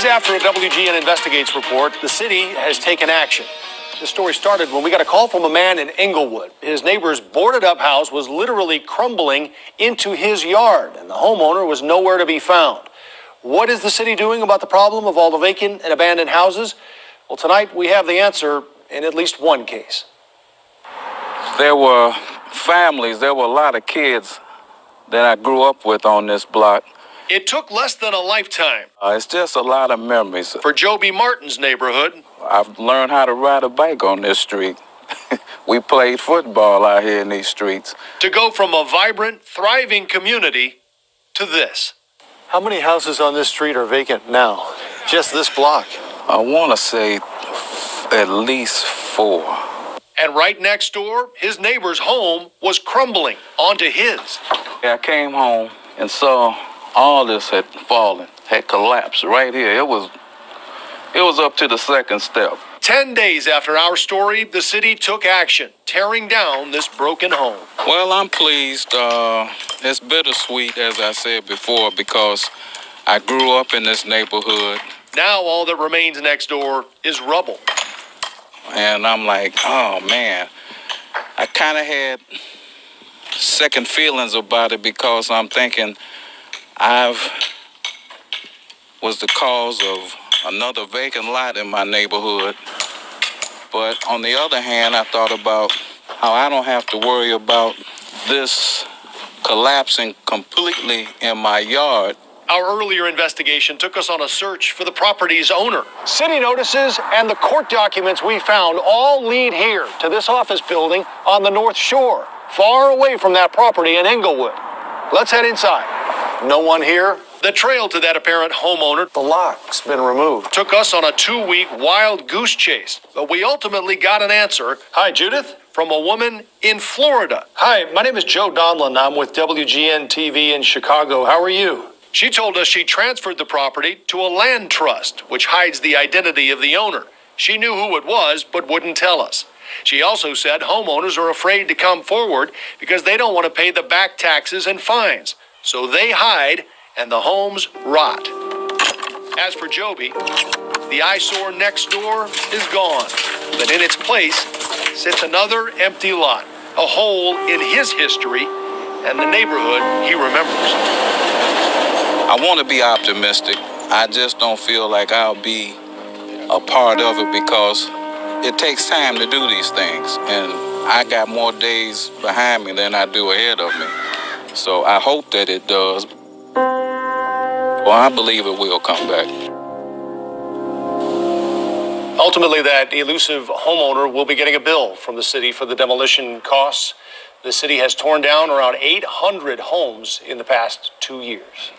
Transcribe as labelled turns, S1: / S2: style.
S1: Days after a WGN Investigates report, the city has taken action. This story started when we got a call from a man in Englewood. His neighbor's boarded-up house was literally crumbling into his yard, and the homeowner was nowhere to be found. What is the city doing about the problem of all the vacant and abandoned houses? Well, tonight we have the answer in at least one case.
S2: There were families, there were a lot of kids that I grew up with on this block.
S1: It took less than a lifetime.
S2: It's just a lot of memories.
S1: For Joby Martin's neighborhood.
S2: I've learned how to ride a bike on this street. We played football out here in these streets.
S1: To go from a vibrant, thriving community to this. How many houses on this street are vacant now? Just this block?
S2: I want to say at least 4.
S1: And right next door, his neighbor's home was crumbling onto his.
S2: I came home and saw all this had fallen, had collapsed right here. It was up to the second step.
S1: 10 days after our story, the city took action, tearing down this broken home.
S2: Well, I'm pleased. It's bittersweet, as I said before, because I grew up in this neighborhood.
S1: Now all that remains next door is rubble.
S2: And I'm like, oh, man. I kind of had second feelings about it because I'm thinking I was the cause of another vacant lot in my neighborhood. But on the other hand, I thought about how I don't have to worry about this collapsing completely in my yard.
S1: Our earlier investigation took us on a search for the property's owner. City notices and the court documents we found all lead here to this office building on the North Shore, far away from that property in Englewood. Let's head inside. No one here. The trail to that apparent homeowner, the lock's been removed. Took us on a 2-week wild goose chase, but we ultimately got an answer. Hi, Judith, from a woman in Florida. Hi, my name is Joe Donlin. I'm with WGN TV in Chicago. How are you? She told us she transferred the property to a land trust, which hides the identity of the owner. She knew who it was, but wouldn't tell us. She also said homeowners are afraid to come forward because they don't want to pay the back taxes and fines. So they hide, and the homes rot. As for Joby, the eyesore next door is gone. But in its place sits another empty lot, a hole in his history and the neighborhood he remembers.
S2: I want to be optimistic. I just don't feel like I'll be a part of it because it takes time to do these things. And I got more days behind me than I do ahead of me. So I hope that it does. Well, I believe it will come back.
S1: Ultimately, that elusive homeowner will be getting a bill from the city for the demolition costs. The city has torn down around 800 homes in the past 2 years.